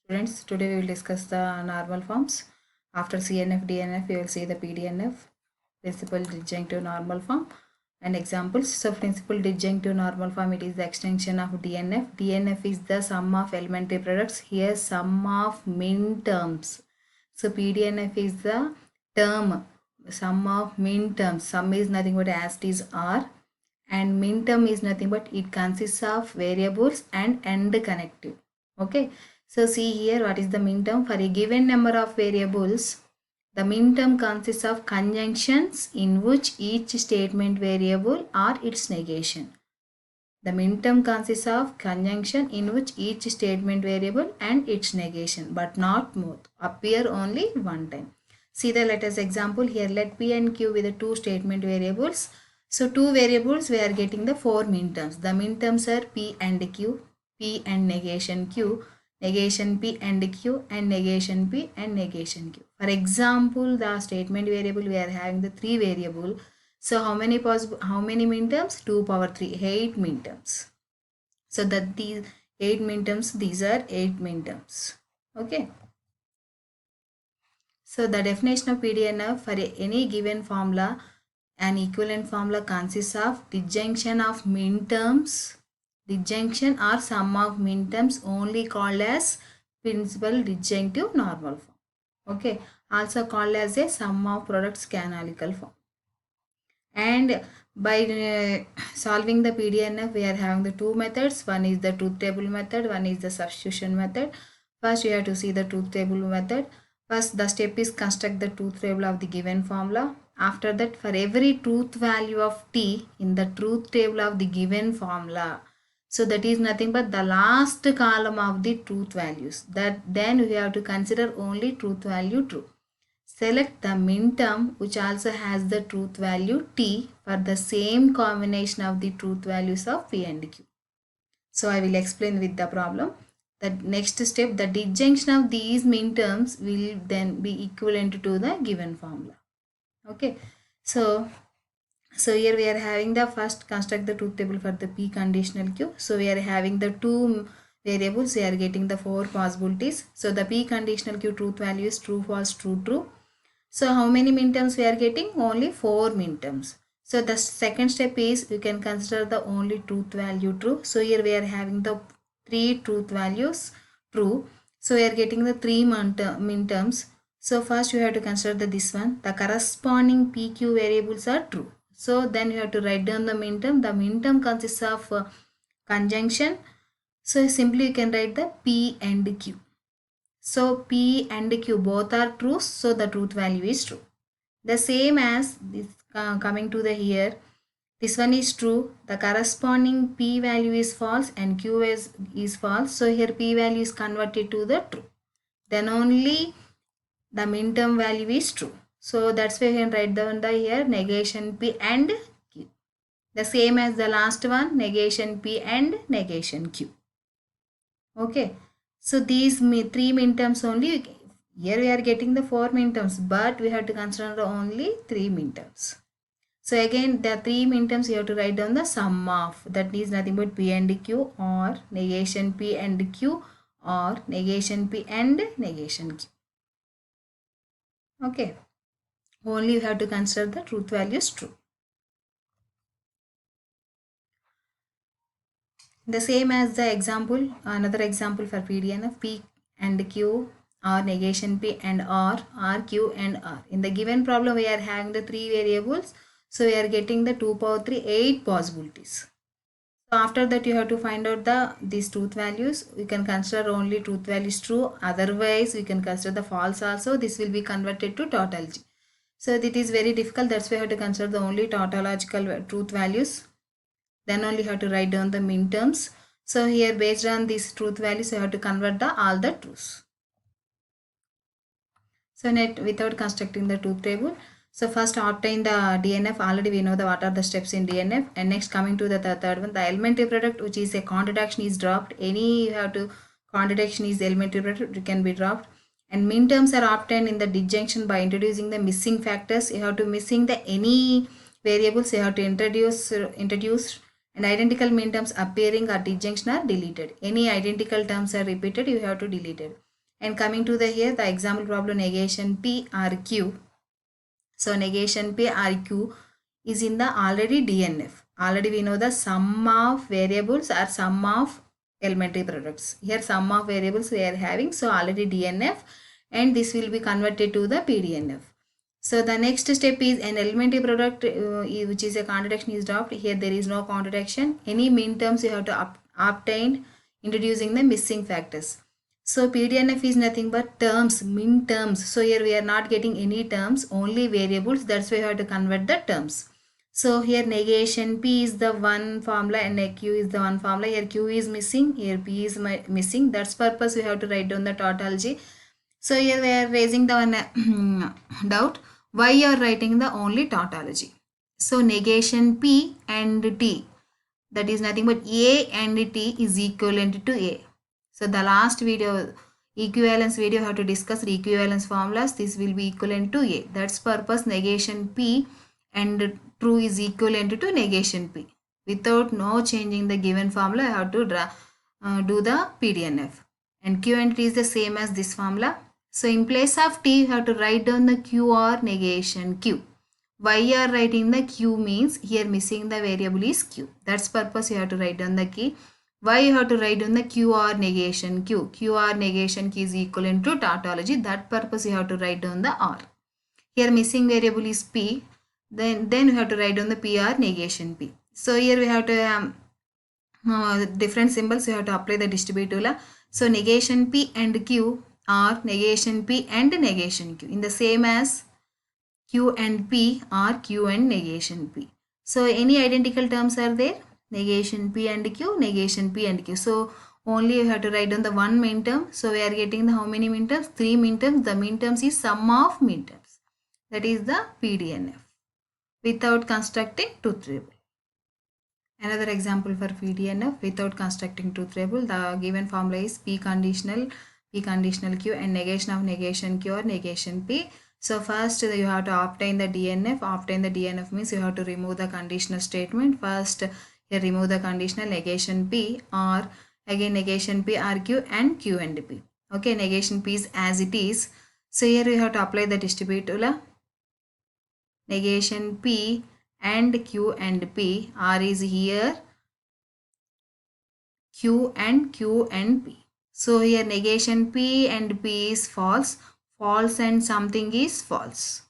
Students, today we will discuss the normal forms. After CNF, DNF, we will see the PDNF, principal disjunctive normal form, and examples. So, principal disjunctive normal form, it is the extension of DNF. DNF is the sum of elementary products. Here, sum of min terms. So, PDNF is the term, sum of min terms. Sum is nothing but as it is R, and min term is nothing but it consists of variables and end connective. Okay. So see here what is the min term. For a given number of variables, the min term consists of conjunctions in which each statement variable or its negation. The min term consists of conjunction in which each statement variable and its negation, but not both, appear only one time. See the latest example here. Let P and Q be the two statement variables. So two variables, we are getting the four min terms. The min terms are P and Q, P and negation Q, negation P and Q, and negation P and negation Q. For example, the statement variable, we are having the three variable. So how many min terms? 2 power 3, 8 min terms. So that these 8 min terms, these are 8 min terms. Okay. So the definition of PDNF for any given formula, an equivalent formula consists of disjunction of min terms, disjunction or sum of min terms, only called as principal disjunctive normal form. Okay, also called as a sum of products canonical form. And by solving the PDNF, we are having the two methods. One is the truth table method, one is the substitution method. First, we have to see the truth table method. First, the step is construct the truth table of the given formula. After that, for every truth value of t in the truth table of the given formula, so that is nothing but the last column of the truth values, that then we have to consider only truth value true. Select the min term which also has the truth value t for the same combination of the truth values of P and Q. So I will explain with the problem. The next step, the disjunction of these min terms will then be equivalent to the given formula. Okay. So here we are having the first construct the truth table for the P conditional Q. So we are having the two variables. We are getting the four possibilities. So the P conditional Q truth value is true, false, true, true. So how many min terms we are getting? Only 4 min terms. So the second step is you can consider the only truth value true. So here we are having the 3 truth values true. So we are getting the 3 min terms. So first you have to consider this one. The corresponding PQ variables are true. So then you have to write down the min term. The min term consists of conjunction. So simply you can write the P and Q. So P and Q both are true, so the truth value is true. The same as this coming to the here, this one is true, the corresponding P value is false and Q is false. So here P value is converted to the true. Then only the min term value is true. So that's why we can write down the here negation P and Q. The same as the last one, negation P and negation Q. Okay. So these three min terms only, here we are getting the 4 min terms, but we have to consider only 3 min terms. So again the 3 min terms you have to write down the sum of, that is nothing but P and Q or negation P and Q or negation P and negation Q. Okay. Only you have to consider the truth values true. The same as the example, another example for PDNF, P and Q or negation P and R, Q and R. In the given problem, we are having the three variables. So we are getting the 2 power 3, 8 possibilities. So after that, you have to find out these truth values. We can consider only truth values true. Otherwise, we can consider the false also. This will be converted to tautology. So it is very difficult. That's why you have to consider the only tautological truth values. Then only you have to write down the min terms. So here based on these truth values, you have to convert all the truths. So without constructing the truth table. So first obtain the DNF. Already we know what are the steps in DNF. And next coming to the third one, the elementary product, which is a contradiction is dropped. Any you have to contradiction is elementary product, it can be dropped. And min terms are obtained in the disjunction by introducing the missing factors. You have to missing the any variables. You have to introduce and identical min terms appearing or disjunction are deleted. Any identical terms are repeated, you have to delete it. And coming to the here, the example problem negation P or Q. So negation P or Q is in the already DNF. Already we know the sum of variables or sum of elementary products. Here sum of variables we are having, so already DNF, and this will be converted to the PDNF. So the next step is an elementary product which is a contradiction is dropped. Here there is no contradiction. Any min terms you have to obtain introducing the missing factors. So PDNF is nothing but terms, min terms. So here we are not getting any terms, only variables. That's why you have to convert the terms. So here negation P is the one formula and Q is the one formula. Here Q is missing, here P is missing. That's purpose we have to write down the tautology. So here we are raising the one doubt. Why you are writing the only tautology? So negation P and T, that is nothing but A and T is equivalent to A. So the last video, equivalence video, have to discuss equivalence formulas. This will be equivalent to A. That's purpose negation P and true is equivalent to negation P. Without no changing the given formula, I have to do the PDNF. And Q and T is the same as this formula. So in place of T, you have to write down the Q or negation Q. Why you are writing the Q means here missing the variable is Q. That's purpose you have to write down the key. Why you have to write down the Q or negation Q? Q or negation Q is equivalent to tautology. That purpose you have to write down the R. Here missing variable is P. Then you have to write down the P or negation P. So here we have to different symbols. You have to apply the distributive law. So negation P and Q are negation P and negation Q in the same as Q and P are Q and negation P. So any identical terms are there? Negation P and Q, negation P and Q. So only you have to write down the one min term. So we are getting the how many min terms? 3 min terms. The min terms is sum of min terms. That is the PDNF without constructing truth table. Another example for PDNF without constructing truth table. The given formula is P conditional Q and negation of negation Q or negation P. So first you have to obtain the DNF. Obtain the DNF means you have to remove the conditional statement. First you remove the conditional negation P or again negation P or Q and Q and P. Okay, negation P is as it is. So here you have to apply the distributive law. Negation P and Q and P. R is here. Q and P. So here negation P and P is false. False and something is false.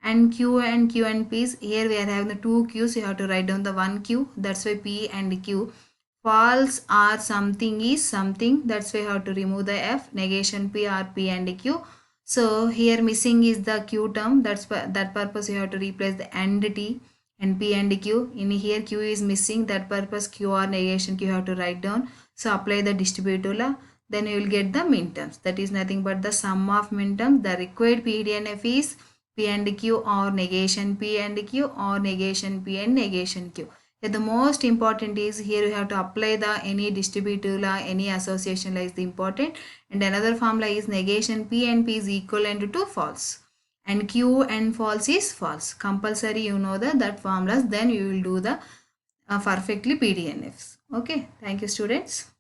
And Q and P is here we are having the two Q's. You have to write down the one Q. That's why P and Q. False or something is something. That's why you have to remove the F. Negation P or P and Q. So here missing is the Q term. That purpose you have to replace the and T and P and Q. In here Q is missing. That purpose Q or negation Q you have to write down. So apply the distributive law. Then you will get the min terms. That is nothing but the sum of min terms. The required PDNF is P and Q or negation P and Q or negation P and negation Q. The most important is here you have to apply the any distributive law, any association law is the important. And another formula is negation P and P is equivalent to false. And Q and false is false. Compulsory you know that formulas, then you will do the perfectly PDNFs. Okay, thank you students.